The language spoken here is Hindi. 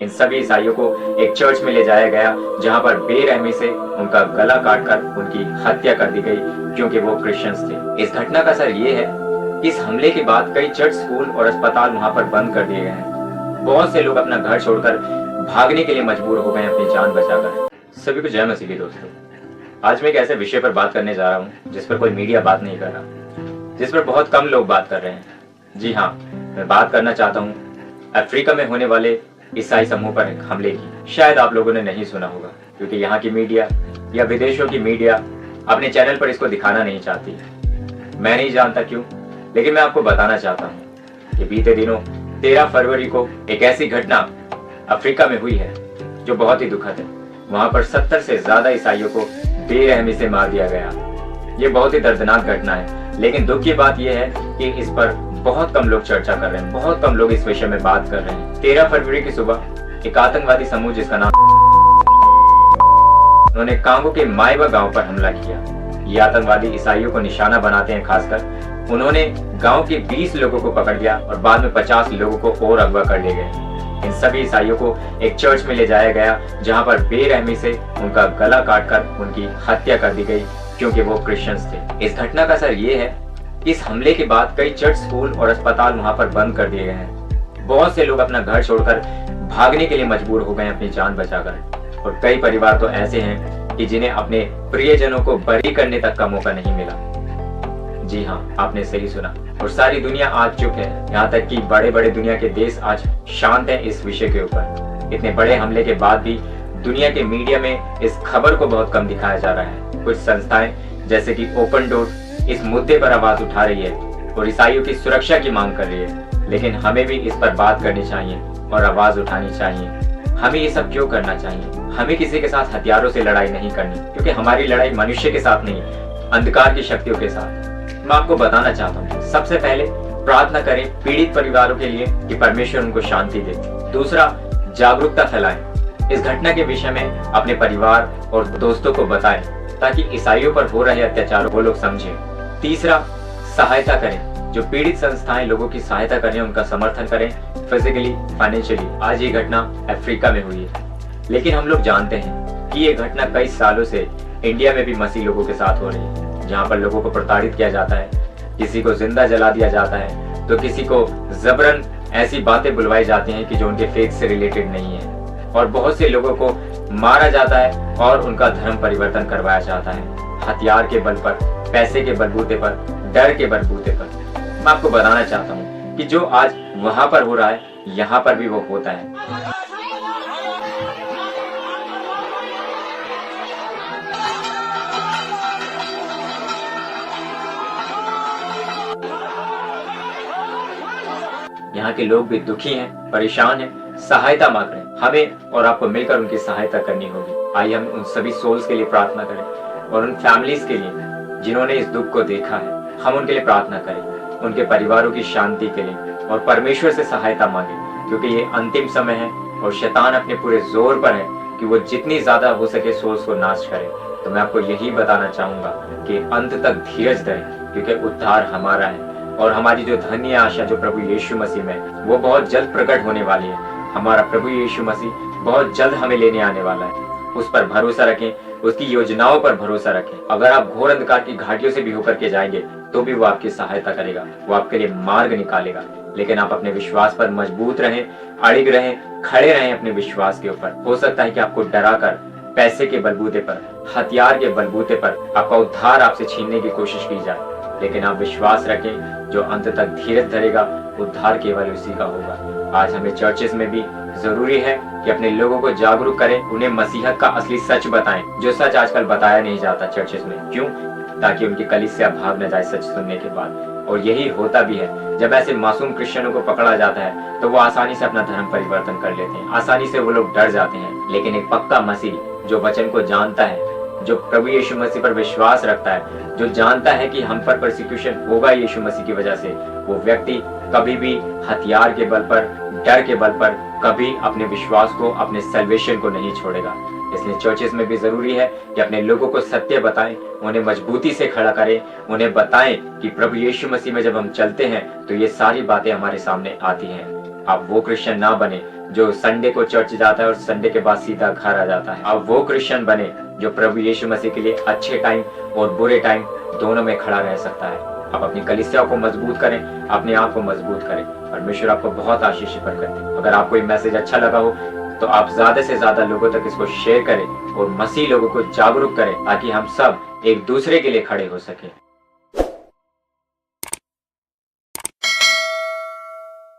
इन सभी ईसाइयों को एक चर्च में ले जाया गया जहां पर बेरहमी से उनका गला काटकर उनकी हत्या कर दी गई क्योंकि वो क्रिश्चियंस थे। इस घटना का असर ये है कि इस हमले के बाद कई चर्च, स्कूल और अस्पताल वहां पर बंद कर दिए गए हैं। बहुत से लोग अपना घर छोड़कर भागने के लिए मजबूर हो गए अपनी जान बचाकर। सभी को जय मसीह की दोस्तों। आज मैं एक ऐसे विषय पर बात करने जा रहा हूँ जिस पर कोई मीडिया बात नहीं कर रहा, जिस पर बहुत कम लोग बात कर रहे हैं। जी हाँ, मैं बात करना चाहता हूँ अफ्रीका में होने वाले ईसाई समूह पर एक हमले की। शायद आप लोगों ने नहीं सुना होगा क्योंकि यहाँ की मीडिया या विदेशों की मीडिया अपने चैनल पर इसको दिखाना नहीं चाहती। मैं नहीं जानता क्यों, लेकिन मैं आपको बताना चाहता हूँ कि बीते दिनों 13 फरवरी को एक ऐसी घटना अफ्रीका में हुई है जो बहुत ही दुखद है। वहां पर 70 से ज्यादा ईसाइयों को बेरहमी से मार दिया गया। ये बहुत ही दर्दनाक घटना है, लेकिन दुख की बात यह है कि इस पर बहुत कम लोग चर्चा कर रहे हैं, बहुत कम लोग इस विषय में बात कर रहे हैं। 13 फरवरी की सुबह एक आतंकवादी समूह जिसका नाम, उन्होंने कांगो के माइवा गांव पर हमला किया। ये आतंकवादी ईसाइयों को निशाना बनाते हैं। खासकर उन्होंने गांव के 20 लोगों को पकड़ लिया और बाद में 50 लोगों को और अगवा कर ले गए। इन सभी ईसाइयों को एक चर्च में ले जाया गया जहां पर बेरहमी से उनका गला काटकर उनकी हत्या कर दी गई क्योंकि वो क्रिश्चियंस थे। इस घटना का असर ये है, इस हमले के बाद कई चर्च, स्कूल और अस्पताल वहां पर बंद कर दिए गए हैं। बहुत से लोग अपना घर छोड़कर भागने के लिए मजबूर हो गए अपनी जान बचाकर, और कई परिवार तो ऐसे हैं कि जिन्हें अपने प्रियजनों को बरी करने तक का मौका नहीं मिला। जी हाँ, आपने सही सुना, और सारी दुनिया आज चुप है। यहाँ तक कि बड़े बड़े दुनिया के देश आज शांत हैं इस विषय के ऊपर। इतने बड़े हमले के बाद भी दुनिया के मीडिया में इस खबर को बहुत कम दिखाया जा रहा है। कुछ संस्थाएं जैसे कि ओपन डोर इस मुद्दे पर आवाज उठा रही है और ईसाइयों की सुरक्षा की मांग कर रही है, लेकिन हमें भी इस पर बात करनी चाहिए और आवाज उठानी चाहिए। हमें ये सब क्यों करना चाहिए? हमें किसी के साथ हथियारों से लड़ाई नहीं करनी, क्योंकि हमारी लड़ाई मनुष्य के साथ नहीं, अंधकार की शक्तियों के साथ। मैं आपको बताना चाहता हूँ, सबसे पहले प्रार्थना करें पीड़ित परिवारों के लिए कि परमेश्वर उनको शांति दे। दूसरा, जागरूकता फैलाएं। इस घटना के विषय में अपने परिवार और दोस्तों को बताएं ताकि ईसाइयों पर हो रहे अत्याचारों को लोग समझें। तीसरा, सहायता करें। जो पीड़ित संस्थाएं लोगों की सहायता करें, उनका समर्थन करें, फिजिकली, फाइनेंशियली। आज ये घटना अफ्रीका में हुई है, लेकिन हम लोग जानते हैं कि ये घटना कई सालों से इंडिया में भी मसीह लोगों के साथ हो रही है, जहाँ पर लोगों को प्रताड़ित किया जाता है, किसी को जिंदा जला दिया जाता है, तो किसी को जबरन ऐसी बातें बुलवाई जाती हैं कि जो उनके फेथ से रिलेटेड नहीं है, और बहुत से लोगों को मारा जाता है और उनका धर्म परिवर्तन करवाया जाता है, हथियार के बल पर, पैसे के बलबूते पर, डर के बलबूते पर। मैं आपको बताना चाहता हूँ कि जो आज वहां पर हो रहा है, यहाँ पर भी वो होता है। यहाँ के लोग भी दुखी हैं, परेशान हैं, सहायता मांग रहे हैं। हमें और आपको मिलकर उनकी सहायता करनी होगी। आइए हम उन सभी सोल्स के लिए प्रार्थना करें और उन फैमिलीज के लिए जिन्होंने इस दुख को देखा है, हम उनके लिए प्रार्थना करें, उनके परिवारों की शांति के लिए, और परमेश्वर से सहायता मांगे, क्योंकि ये अंतिम समय है और शैतान अपने पूरे जोर पर है कि वो जितनी ज्यादा हो सके सोल्स को नाश करे। तो मैं आपको यही बताना चाहूंगा कि अंत तक धीरज धरें, क्योंकि उद्धार हमारा है और हमारी जो धन्य आशा जो प्रभु यीशु मसीह में, वो बहुत जल्द प्रकट होने वाली है। हमारा प्रभु यीशु मसीह बहुत जल्द हमें लेने आने वाला है। उस पर भरोसा रखें, उसकी योजनाओं पर भरोसा रखें। अगर आप घोर अंधकार की घाटियों से भी होकर के जाएंगे तो भी वो आपकी सहायता करेगा, वो आपके लिए मार्ग निकालेगा। लेकिन आप अपने विश्वास पर मजबूत रहें, अड़िग रहें, खड़े रहें अपने विश्वास के ऊपर। हो सकता है कि आपको डराकर, पैसे के बलबूते पर, हथियार के बलबूते पर आपका उद्धार आपसे छीनने की कोशिश की जाए, लेकिन आप विश्वास रखें, जो अंत तक धीरज धरेगा, उद्धार केवल उसी का होगा। आज हमें चर्चेस में भी जरूरी है कि अपने लोगों को जागरूक करें, उन्हें मसीहत का असली सच बताएं, जो सच आजकल बताया नहीं जाता चर्चेस में। क्यों? ताकि उनकी कलीसिया भाग न जाए सच सुनने के बाद। और यही होता भी है, जब ऐसे मासूम क्रिश्चियनों को पकड़ा जाता है तो वो आसानी से अपना धर्म परिवर्तन कर लेते हैं, आसानी से वो लोग डर जाते हैं। लेकिन एक पक्का मसीह जो वचन को जानता है, जो प्रभु यीशु मसीह पर विश्वास रखता है, जो जानता है कि हम पर परसिक्यूशन होगा यीशु मसीह की वजह से, वो व्यक्ति कभी भी हथियार के बल पर, डर के बल पर कभी अपने विश्वास को, अपने सैल्वेशन को नहीं छोड़ेगा। इसलिए चर्चेस में भी जरूरी है कि अपने लोगों को सत्य बताएं, उन्हें मजबूती से खड़ा करें, उन्हें बताएं कि प्रभु यीशु मसीह में जब हम चलते हैं तो ये सारी बातें हमारे सामने आती हैं। आप वो क्रिश्चियन ना बने जो संडे को चर्च जाता है और संडे के बाद सीधा घर आ जाता है। आप वो क्रिश्चियन बने जो प्रभु यीशु मसीह के लिए अच्छे टाइम और बुरे टाइम दोनों में खड़ा रह सकता है। आप अपनी कलीसिया को मजबूत करें, अपने आप को मजबूत करें। परमेश्वर आपको बहुत आशीष प्रदान करे। अगर आपको ये मैसेज अच्छा लगा हो तो आप ज्यादा से ज्यादा लोगों तक इसको शेयर करें और मसीह लोगों को जागरूक करें ताकि हम सब एक दूसरे के लिए खड़े हो सके।